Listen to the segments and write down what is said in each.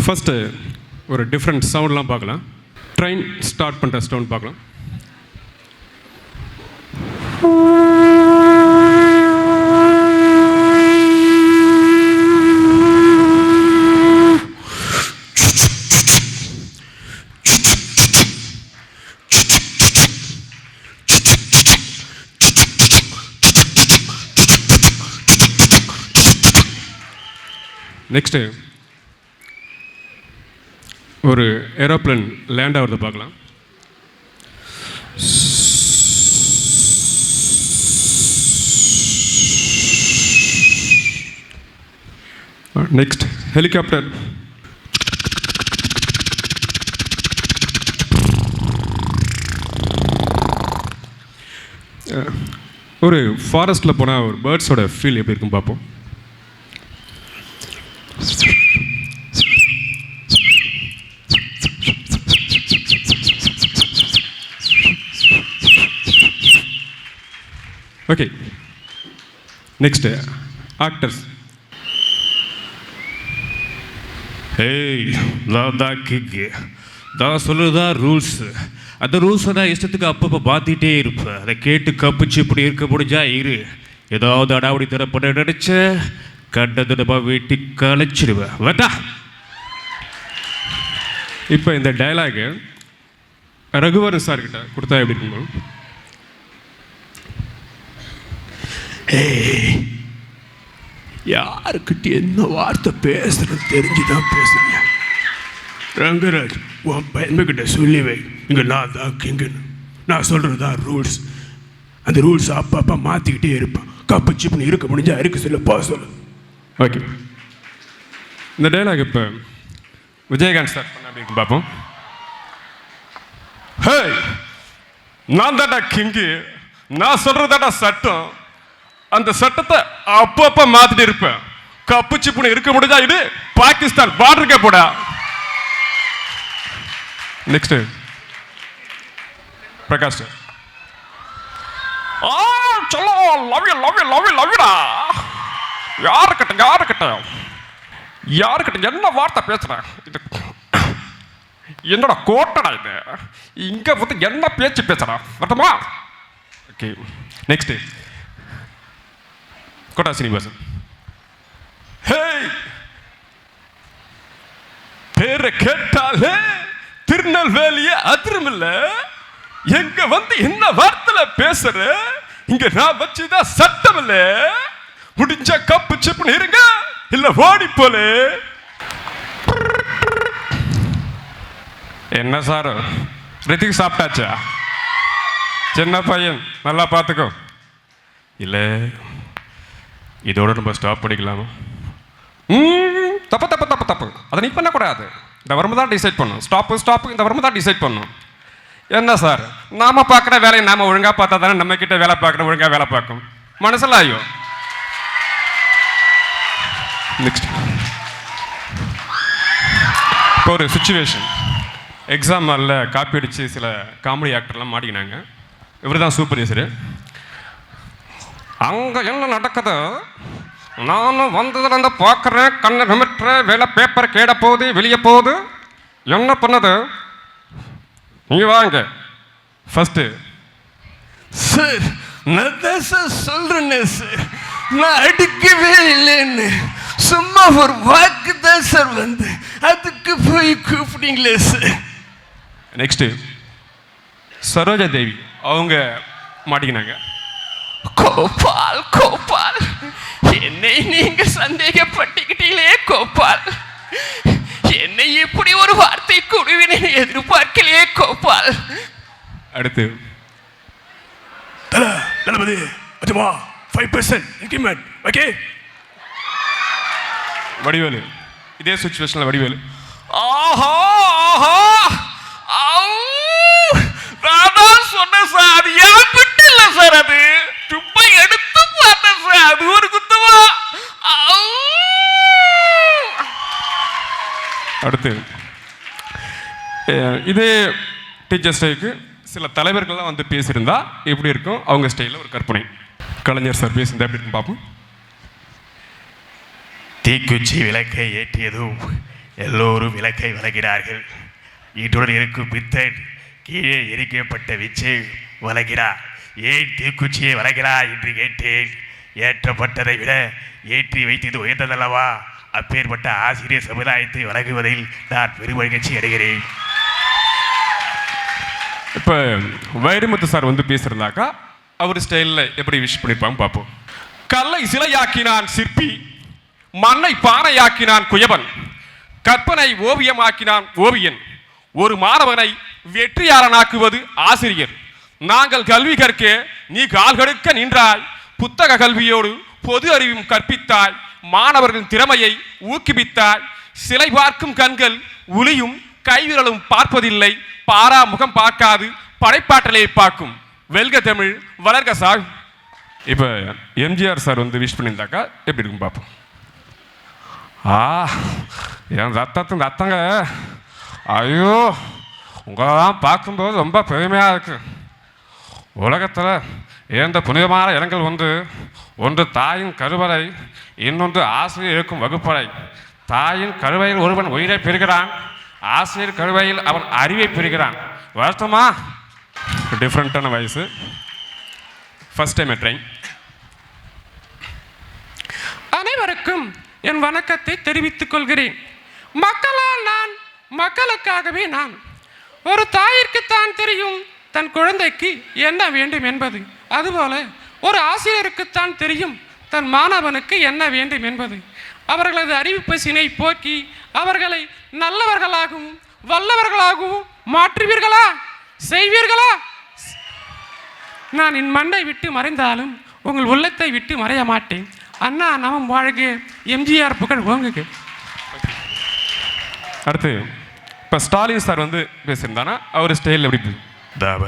First ஒரு different சவுண்ட்லாம் பார்க்கலாம். Train start பண்ணுற சவுண்ட் பார்க்கலாம். நெக்ஸ்ட்டு ஒரு ஏரோப்ளேன் லேண்ட் ஆகிறத பார்க்கலாம். Next helicopter. ஒரு ஃபாரஸ்ட்டில் போனால் ஒரு பேர்ட்ஸோட ஃபீல் எப்படி இருக்குன்னு பார்ப்போம். Okay, next actors. ஏய் தான் கிக்கு தான் சொல்லுதான் ரூல்ஸு. அந்த ரூல்ஸை தான் இஷ்டத்துக்கு அப்பப்போ பார்த்துட்டே இருப்பேன். அதை கேட்டு கப்பிச்சு இப்படி இருக்க முடிஞ்சா இரு. ஏதாவது அடாவடி தரப்பட நினச்ச கண்டதுடப்பா வீட்டு கலைச்சிடுவேன். வேட்டா இப்போ இந்த டைலாகு ரகுவரன் சார்கிட்ட கொடுத்தா எப்படி இருக்கும்? யாருக்கிட்ட என்ன வார்த்தை பேசுறது தெரிஞ்சுதான் பேசுறீங்க. ரங்கராஜ், உன் பையன்கிட்ட சொல்லி வை, இங்கே நான் தான் கிங்குன்னு. நான் சொல்கிறது தான் ரூல்ஸ். அந்த ரூல்ஸ் அப்பப்போ மாற்றிக்கிட்டே இருப்பேன். கப்பு சிப்புன்னு இருக்க முடிஞ்சா இருக்க சொல்ல போ சொல்லு. ஓகே, இந்த டைலாக் இப்போ விஜயகாந்த் சார் பண்ண அப்படி இருக்கும் பார்ப்போம். ஹே, நான் தாண்டா கிங்கு, நான் சொல்கிறதாடா சட்டம். அந்த சட்டத்தை அப்பப்போ மாற்றிட்டு இருப்பேன். கப்பு சிப்புன்னு இருக்க முடிஞ்சா இது பாகிஸ்தான் பார்டருக்கே போடா. நெக்ஸ்ட் பிரகாஷ். சொல்லோ love you love you love you love யூடா. யாருக்கிட்ட என்ன வார்த்தை பேசுறேன்? இது என்னோட கோட்டடா. இது இங்க வந்து என்ன பேச்சு பேசுறேன் மட்டுமா? Okay, next Kota Srinivasan. Hey, பேரை கேட்டாலே திருநெல்வேலிய அதிருமில்ல. எங்க வந்து என்ன வார்த்தையில பேசுற? இங்க நான் வச்சுதான் சட்டம் இல்ல. முடிஞ்ச கப்பு சிப்புன்னு இருங்க, இல்ல ஓடி போல. என்ன சார், ரித்திக் சாப்பிட்டாச்சா? சின்ன பையன், நல்லா பார்த்துக்கோ. இல்லை இதோட நம்ம ஸ்டாப் பண்ணிக்கலாமா? தப்பு தப்பு தப்பு தப்பு, அதை நீ பண்ணக்கூடாது. இந்த வரம்பு தான் டிசைட் பண்ணும். ஸ்டாப்பு இந்த வரம்பு தான் டிசைட் பண்ணும். என்ன சார், நாம பார்க்குற வேலையை நாம ஒழுங்காக பார்த்தா தானே நம்ம கிட்ட வேலை பார்க்குற ஒழுங்காக வேலை பார்க்கும். மனசில் ஐயோ. நெக்ஸ்ட் இப்போ ஒரு சுச்சுவேஷன். எக்ஸாம் ஹாலில் காப்பி அடித்து சில காமெடி ஆக்டர்லாம் மாட்டிக்கினாங்க. இவர் தான் சூப்பர்வைசரு. அங்கே என்ன நடக்குது? நானும் வந்ததுலேருந்து பார்க்குறேன், கண்ணை நிமிட்டுறேன், வேலை பேப்பர் கேட போகுது, வெளியே போகுது. என்ன பண்ணது? நீங்க வாங்க. ஃபஸ்ட்டு சார், நான் தான் சார் சொல்றேன்னு சார், நான் அடிக்கவே இல்லைன்னு. சும்மா ஒரு வாக்கு தான் சார் வந்து, அதுக்கு போய் கூப்பிட்டீங்களே சார். நெக்ஸ்ட்டு சரோஜா தேவி, அவங்க மாட்டிக்கினாங்க. கோபால் கோபால், என்னை நீங்க சந்தேகப்பட்டுக்கிட்டீங்களே கோபால். என்னை இப்படி ஒரு வார்த்தை கொடுவினை எதிர்பார்க்கலையே கோபால். அடுத்து தளபதி, அதுவா 5% இன்கிரிமெண்ட். ஓகே, வடிவேலு, இதே சுச்சுவேஷனில் வடிவேலு. ஆஹா ஆஹா, நான் சொன்னேன் சார், அது ஏன் பிட்டு இல்லை சார், அது சும்மா எடுத்து பார்த்தேன் சார், அது ஒரு குத்தமா. அடுத்து இதே டீச்சர் ஸ்டைலுக்கு சில தலைவர்கள்லாம் வந்து பேசியிருந்தா எப்படி இருக்கும் அவங்க ஸ்டைலில் ஒரு கற்பனை. கலைஞர் சார் பேசியிருந்தா எப்படி இருக்கும் பார்ப்போம். தீக்குச்சி விளக்கை ஏற்றியதும் எல்லோரும் விளக்கை வழங்கினார்கள். இன்றுடன் இருக்கும் பித்தன் கீழே எரிக்கப்பட்ட விச்சை வழங்கினார். ஏன் தீக்குச்சியை வழங்கினார் என்று கேட்டேன். ஏற்றப்பட்டதை விட ஏற்றி வைத்தது உயர்ந்ததல்லவா? அப்பேற்பட்ட ஆசிரியர் சமுதாயத்தை வழங்குவதில் நான் பெருமகிழ்ச்சி அடைகிறேன். இப்போ வைரமுத்து சார் வந்து பேசுறதாக்கா அவர் ஸ்டைலில் எப்படி விஷ் பண்ணிப்பாங்க பார்ப்போம். கல்லை சிலையாக்கினான் சிற்பி, மண்ணை பானையாக்கினான் குயவன், கற்பனை ஓவியமாக்கினான் ஓவியன், ஒரு மாணவனை வெற்றியாளனாக்குவது ஆசிரியர். நாங்கள் கல்வி கற்க நீ கால்கடுக்க நின்றாய், புத்தக கல்வியோடு பொது அறிவும் கற்பித்தாய், மாணவர்களின் திறமையை ஊக்குவித்தாய். சிலை பார்க்கும் கண்கள் உளியும் கைவிரலும் பார்ப்பதில்லை, பாரா முகம் பார்க்காது படைப்பாற்றலை பார்க்கும். வெல்க தமிழ், வளர்க சார். இப்போ எம்ஜிஆர் சார் வந்து விஷ் பண்ணியிருந்தாக்கா எப்படி இருக்கும் பார்ப்போம். என் ரத்தங்க, ஐயோ உங்களெல்லாம் பார்க்கும்போது ரொம்ப பெருமையாக இருக்கு. உலகத்தில் எந்த புனிதமான இடங்கள் வந்து ஒன்று தாயின் கருவறை, இன்னொன்று ஆசிரியர் இருக்கும் வகுப்பறை. தாயின் கருவையில் ஒருவன் உயிரை பெறுகிறான், ஆசிரியர் கருவையில் அவன் அறிவை பெறுகிறான். வருத்தமா? டிஃப்ரெண்ட்டான வயசு. First time train. அனைவருக்கும் என் வணக்கத்தை தெரிவித்துக் கொள்கிறேன். மக்களால் நான், மக்களுக்காகவே நான். ஒரு தாயிற்குத்தான் தெரியும் தன் குழந்தைக்கு என்ன வேண்டும் என்பது. அதுபோல ஒரு ஆசிரியருக்குத்தான் தெரியும் தன் மாணவனுக்கு என்ன வேண்டும் என்பது. அவர்களது அறிவு பசினை போக்கி அவர்களை நல்லவர்களாகவும் வல்லவர்களாகவும் மாற்றுவீர்களா, செய்வீர்களா? நான் என் மண்ணை விட்டு மறைந்தாலும் உங்கள் உள்ளத்தை விட்டு மறைய மாட்டேன். அண்ணா நாமம் வாழ்க, எம்ஜிஆர் புகழ் ஓங்குக. அடுத்து இப்போ ஸ்டாலின் சார் வந்து பேசியிருந்தானா அவர் ஸ்டைல் எப்படி? தாவ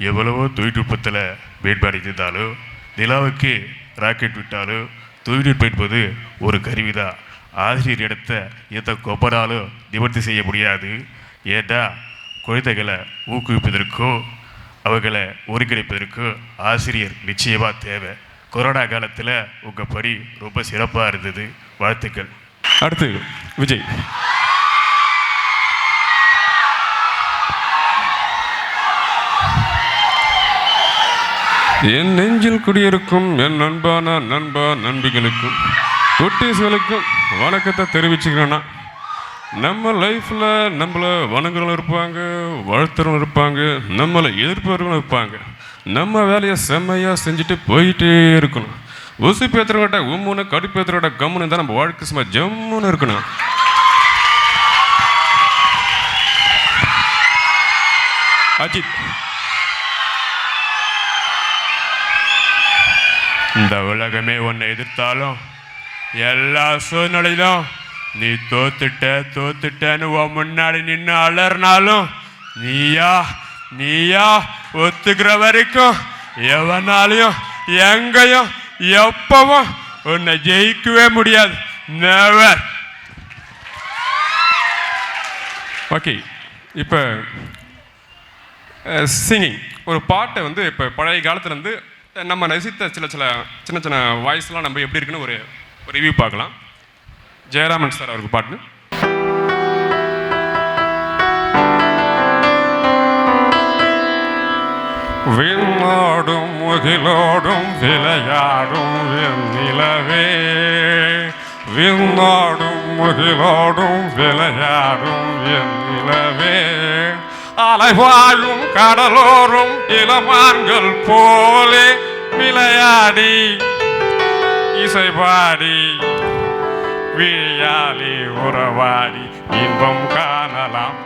எவ்வளவோ தொழில்நுட்பத்தில் மேம்பாடு இருந்தாலும் நிலாவுக்கு ராக்கெட் விட்டாலும் தொழில்நுட்பம் என்பது ஒரு கருவிதான். ஆசிரியர் இடத்த எந்த கொப்பனாலும் நிவர்த்தி செய்ய முடியாது. ஏன்னா குழந்தைகளை ஊக்குவிப்பதற்கோ அவர்களை ஒருங்கிணைப்பதற்கோ ஆசிரியர் நிச்சயமாக தேவை. கொரோனா காலத்தில் உங்கள் பணி ரொம்ப சிறப்பாக இருந்தது. வாழ்த்துக்கள். அடுத்து விஜய். என் நெஞ்சில் குடியிருக்கும் என் அன்பான நண்பிகளுக்கும் குட்டீஸ்களுக்கும் வணக்கத்தை தெரிவிச்சுக்கிறேன்னா, நம்ம லைஃப்பில் நம்மளை வணங்குறவங்க இருப்பாங்க, வாழ்த்துறவங்க இருப்பாங்க, நம்மளை எதிர்ப்பவர்களும் இருப்பாங்க. நம்ம வேலையை செம்மையாக செஞ்சுட்டு போயிட்டே இருக்கணும். உசு பேத்துறவங்கிட்ட உம்முன்னு, கடுப்பேத்துறவிட்ட கம்முன்னு தான் நம்ம வாழ்க்கை சும்மா ஜம்முன்னு இருக்கணும். அஜித். இந்த உலகமே உன்னை எதிர்த்தாலும் எல்லா சூழ்நிலையிலும் நீ தோத்துட்டேன்னு உன் முன்னாடி நின்று அலறினாலும் நீயா ஒத்துக்கிற வரைக்கும் எவனாலையும் எங்கேயும் எப்பவும் உன்னை ஜெயிக்கவே முடியாது. நெவர். ஓகே, இப்போ சிங்கிங் ஒரு பாட்டை வந்து இப்போ பழைய காலத்துலேருந்து நம்ம ரசித்த சின்ன சின்ன வாய்ஸ்லாம் நம்ம எப்படி இருக்குன்னு ஒரு ரிவ்யூ பார்க்கலாம். ஜெயராமன் சார் அவருக்கு பாட்டு. விண்ணோடும் முகிலோடும் விளையாடும் நிலவே, விண்ணோடும் முகிலோடும் விளையாடும் நிலவே, அலைவாழும் கடலோரும் இளமான்கள் போலே விளையாடி இசைபாடி விழியாலே உறவாடி இன்பம் காணலாம்.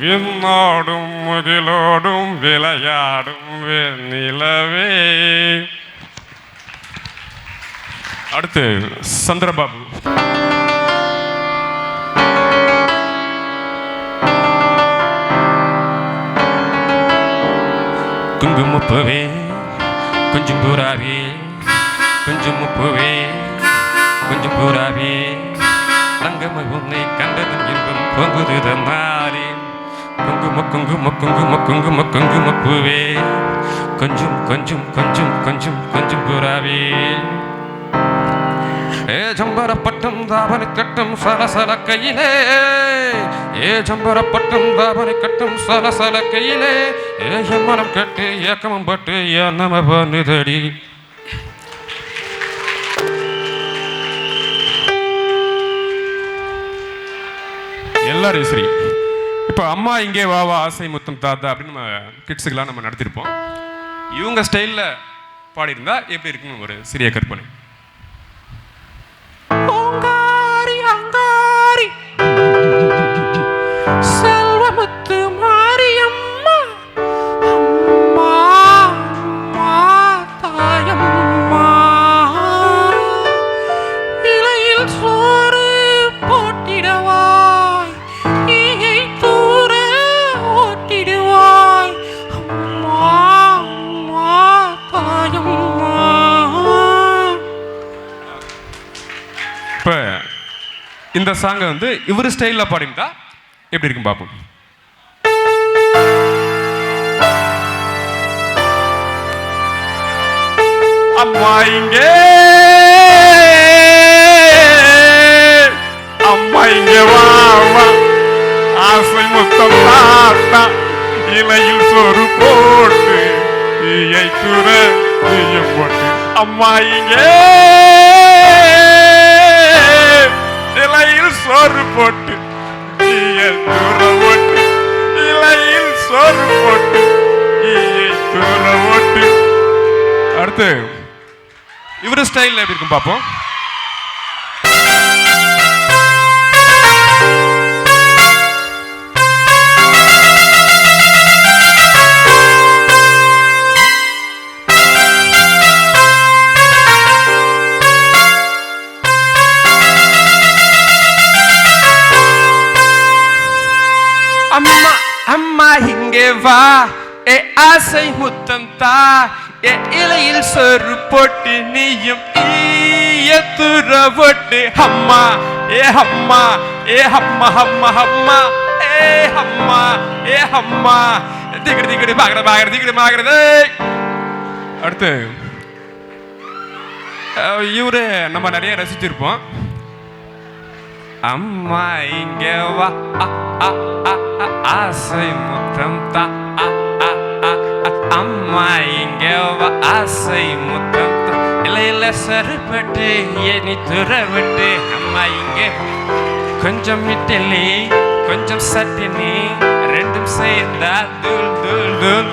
விண்ணோடும் முகிலோடும் விளையாடும் நிலவே. அடுத்து சந்திரபாபு. குங்குமப்பூவே கொஞ்சம் பூராவே, கொஞ்சம் முப்புவே கொஞ்சம் பூராவே, தங்கம உன்னை கண்டதும் இன்பம் பொங்குது தன்னாரே. குங்கும குங்கும குங்கும குங்கும குங்குமப்பூவே கொஞ்சம் கொஞ்சம் கொஞ்சம் கொஞ்சம் கொஞ்சம் பூராவே. ஏ ஜம்பரப்பட்டம் தாவணி கட்டும் சலசல கையிலே ஏ ஜம்பரப்பட்டம் தாவணி கட்டும் சலசல கையிலே ஏ என் மனம் கட்டு ஏக்கமும் பட்டு என் நம பண்ணுதடி. எல்லாரும் சரி. இப்போ அம்மா இங்கே வா வா ஆசை முத்தம் தாத்தா அப்படின்னு நம்ம கிட்ஸுக்கெல்லாம் நம்ம நடத்திருப்போம். இவங்க ஸ்டைலில் பாடியிருந்தா எப்படி இருக்குன்னு ஒரு சிறிய கற்பனை. ஓங்காரி அங்காரி செல்வமுத்து மாரியம்மா அம்மா அம்மா தாயம்மா இலையில் சோறு போட்டிடவாய் ஈகை தூர ஓட்டிடுவாய் அம்மா அம்மா தாயம்மா. இப்போ இந்த சாங்கை வந்து இவர் ஸ்டைலில் பாடியிருந்தா எப்படி இருக்கும் பார்ப்போம். அம்மா இங்கே அம்மா இங்கே வா வா ஆசை முத்தம் தாத்தா இலையில் சோறு போட்டு ஈயை தூர ஈயம் போட்டு அம்மா இங்கே இலையில் சோறு போட்டு ஈயை தூர போட்டு இலையில் சோறு போட்டு ஈயை தூர போட்டு. அடுத்து இவரு ஸ்டைல் எப்படி இருக்கும் பார்ப்போம். அம்மா அம்மா இங்கே வா ஏ ஆசை முத்தம் தா ஏ இலையில் சோறு போட்டு நீயும் ஈயத்துற போட்டு அம்மா ஏ அம்மா ஏ அம்மா அம்மா அம்மா ஏ அம்மா ஏ அம்மா திகடி திகடி பாக்குறது திகடி பாக்குறது. அடுத்து இவரு நம்ம நிறைய ரசிச்சிருப்போம். அம்மா இங்க வா ஆசை முத்தம் தா அம்மா இங்க வா ஆசை முத்தம் தா இலையில சருப்பட்டு எனி துறவிட்டு அம்மா இங்க கொஞ்சம் இட்லி கொஞ்சம் சட்டினி ரெண்டும் சேர்ந்தா தூள் தூள் தூள்.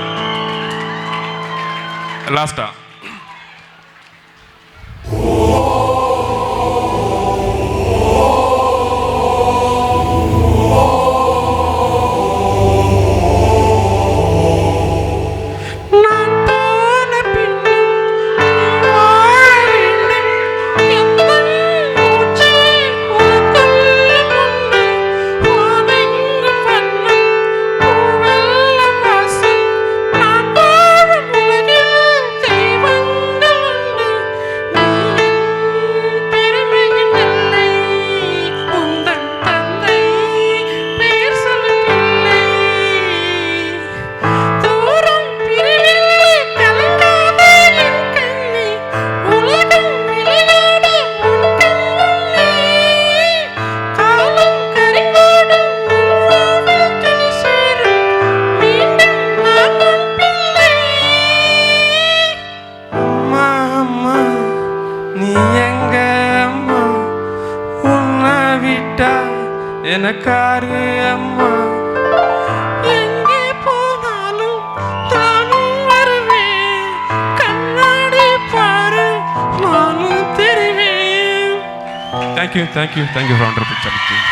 லாஸ்டா எனக்காரு அம்மா எங்கே போனாலும் தானும் வருவேன் கண்ணாடி பாரு நானும் தெரிவேன். Thank you for wonderful charity.